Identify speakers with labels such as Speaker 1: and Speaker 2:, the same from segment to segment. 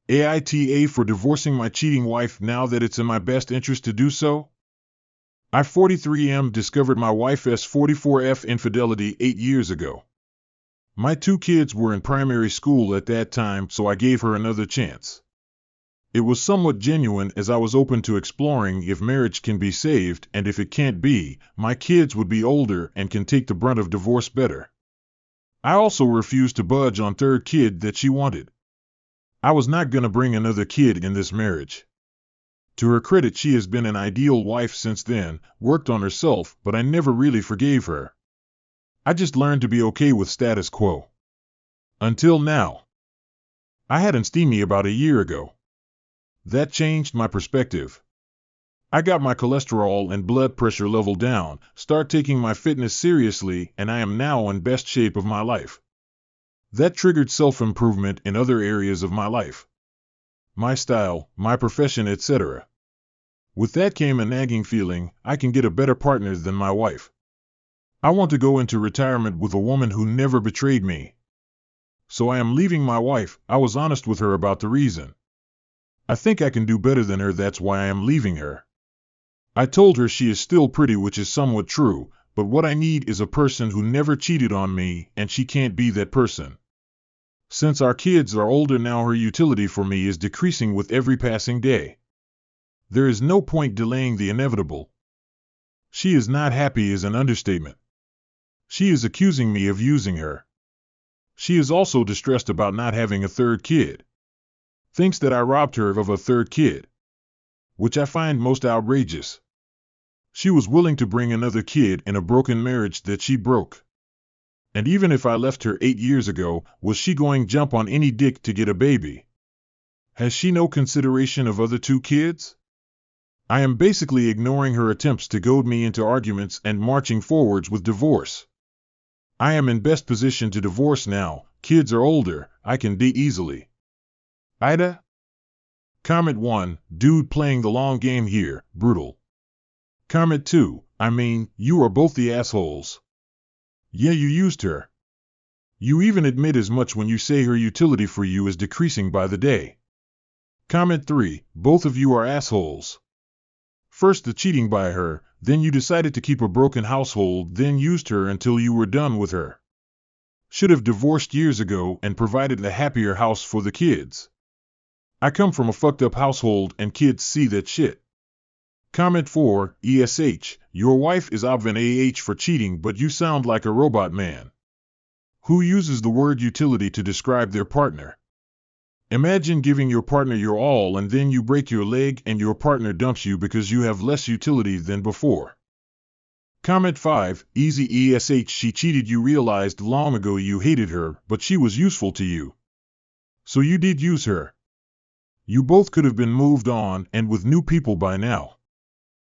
Speaker 1: AITAH for divorcing my cheating wife now that it's in my best interest to do so? I 43M discovered my wife's 44F infidelity 8 years ago. My 2 kids were in primary school at that time, so I gave her another chance. It was somewhat genuine, as I was open to exploring if marriage can be saved, and if it can't be, my kids would be older and can take the brunt of divorce better. I also refused to budge on third kid that she wanted. I was not going to bring another kid in this marriage. To her credit, she has been an ideal wife since then, worked on herself, but I never really forgave her. I just learned to be okay with status quo. Until now. I had STEMI about a year ago. That changed my perspective. I got my cholesterol and blood pressure level down, start taking my fitness seriously, and I am now in best shape of my life. That triggered self-improvement in other areas of my life. My style, my profession, etc. With that came a nagging feeling, I can get a better partner than my wife. I want to go into retirement with a woman who never betrayed me. So I am leaving my wife. I was honest with her about the reason. I think I can do better than her, that's why I am leaving her. I told her she is still pretty, which is somewhat true, but what I need is a person who never cheated on me, and she can't be that person. Since our kids are older now, her utility for me is decreasing with every passing day. There is no point delaying the inevitable. She is not happy is an understatement. She is accusing me of using her. She is also distressed about not having a third kid. Thinks that I robbed her of a third kid, which I find most outrageous. She was willing to bring another kid in a broken marriage that she broke. And even if I left her 8 years ago, was she going to jump on any dick to get a baby? Has she no consideration of other 2 kids? I am basically ignoring her attempts to goad me into arguments and marching forwards with divorce. I am in best position to divorce now. Kids are older, I can date easily. AITAH? Comment 1, dude playing the long game here, brutal. Comment 2, I mean, you are both the assholes. Yeah, you used her. You even admit as much when you say her utility for you is decreasing by the day. Comment 3, both of you are assholes. First the cheating by her, then you decided to keep a broken household, then used her until you were done with her. Should have divorced years ago and provided a happier house for the kids. I come from a fucked up household and kids see that shit. Comment 4, ESH, your wife is obviously AH for cheating, but you sound like a robot man. Who uses the word utility to describe their partner? Imagine giving your partner your all and then you break your leg and your partner dumps you because you have less utility than before. Comment 5, easy ESH, she cheated, you realized long ago you hated her, but she was useful to you. So you did use her. You both could have been moved on and with new people by now.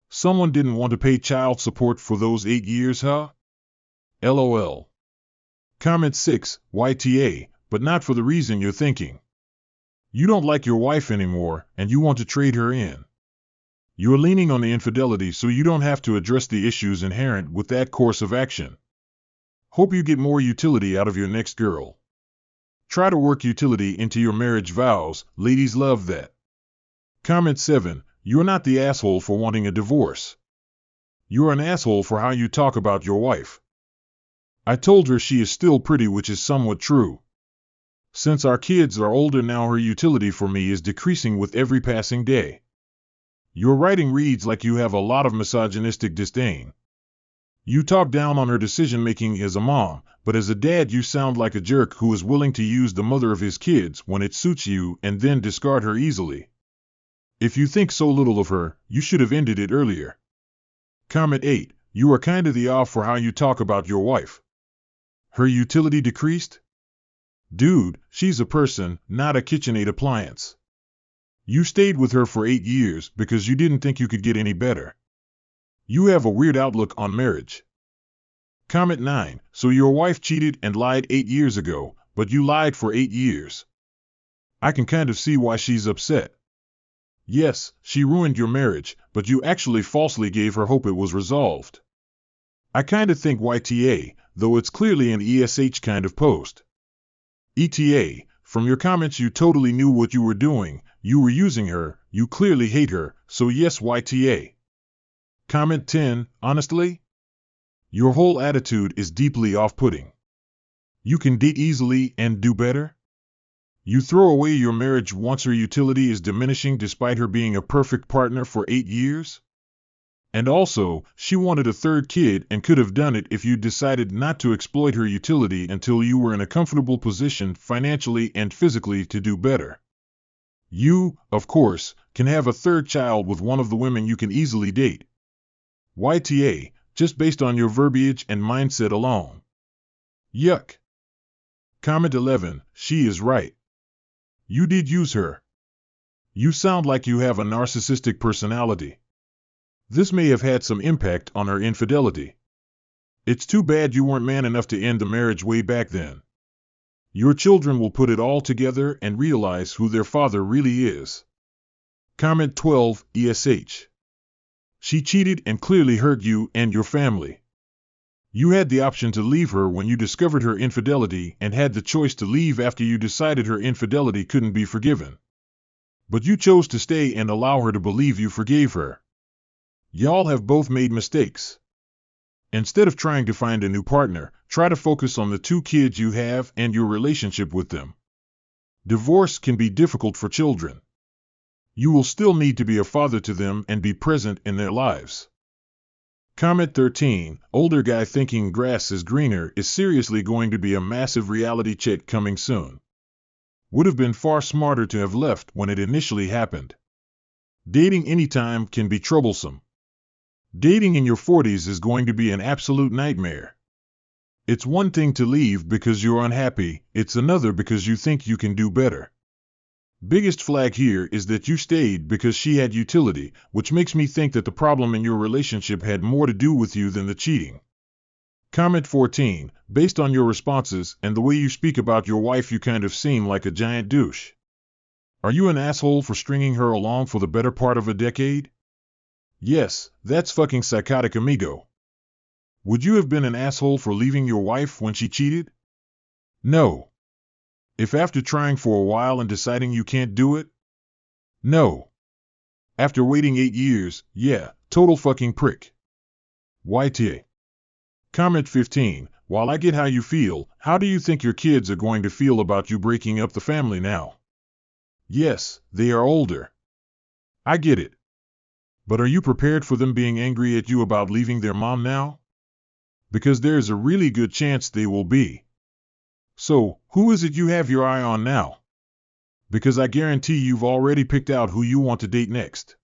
Speaker 1: Someone didn't want to pay child support for those 8 years, huh? LOL. Comment 6, YTA, but not for the reason you're thinking. You don't like your wife anymore, and you want to trade her in. You're leaning on the infidelity so you don't have to address the issues inherent with that course of action. Hope you get more utility out of your next girl. Try to work utility into your marriage vows, ladies love that. Comment 7, you're not the asshole for wanting a divorce. You're an asshole for how you talk about your wife. I told her she is still pretty, which is somewhat true. Since our kids are older now, her utility for me is decreasing with every passing day. Your writing reads like you have a lot of misogynistic disdain. You talk down on her decision-making as a mom, but as a dad you sound like a jerk who is willing to use the mother of his kids when it suits you and then discard her easily. If you think so little of her, you should have ended it earlier. Comment 8, you are kinda the off for how you talk about your wife. Her utility decreased? Dude, she's a person, not a KitchenAid appliance. You stayed with her for 8 years because you didn't think you could get any better. You have a weird outlook on marriage. Comment 9, so your wife cheated and lied 8 years ago, but you lied for 8 years. I can kind of see why she's upset. Yes, she ruined your marriage, but you actually falsely gave her hope it was resolved. I kinda think YTA, though it's clearly an ESH kind of post. ETA, From your comments you totally knew what you were doing, you were using her, you clearly hate her, so yes YTA. Comment 10, honestly? Your whole attitude is deeply off-putting. You can date easily and do better? You throw away your marriage once her utility is diminishing despite her being a perfect partner for 8 years? And also, she wanted a third kid and could have done it if you decided not to exploit her utility until you were in a comfortable position financially and physically to do better. You, of course, can have a third child with one of the women you can easily date. YTA, just based on your verbiage and mindset alone. Yuck. Comment 11, she is right. You did use her. You sound like you have a narcissistic personality. This may have had some impact on her infidelity. It's too bad you weren't man enough to end the marriage way back then. Your children will put it all together and realize who their father really is. Comment 12, ESH. She cheated and clearly hurt you and your family. You had the option to leave her when you discovered her infidelity and had the choice to leave after you decided her infidelity couldn't be forgiven. But you chose to stay and allow her to believe you forgave her. Y'all have both made mistakes. Instead of trying to find a new partner, try to focus on the 2 kids you have and your relationship with them. Divorce can be difficult for children. You will still need to be a father to them and be present in their lives. Comment 13, older guy thinking grass is greener is seriously going to be a massive reality check coming soon. Would have been far smarter to have left when it initially happened. Dating anytime can be troublesome. Dating in your 40s is going to be an absolute nightmare. It's one thing to leave because you're unhappy, it's another because you think you can do better. Biggest flag here is that you stayed because she had utility, which makes me think that the problem in your relationship had more to do with you than the cheating. Comment 14, based on your responses and the way you speak about your wife you kind of seem like a giant douche. Are you an asshole for stringing her along for the better part of a decade? Yes, that's fucking psychotic, amigo. Would you have been an asshole for leaving your wife when she cheated? No. If after trying for a while and deciding you can't do it? No. After waiting 8 years, yeah, total fucking prick. YTA. Comment 15, while I get how you feel, how do you think your kids are going to feel about you breaking up the family now? Yes, they are older. I get it. But are you prepared for them being angry at you about leaving their mom now? Because there's a really good chance they will be. So, who is it you have your eye on now? Because I guarantee you've already picked out who you want to date next.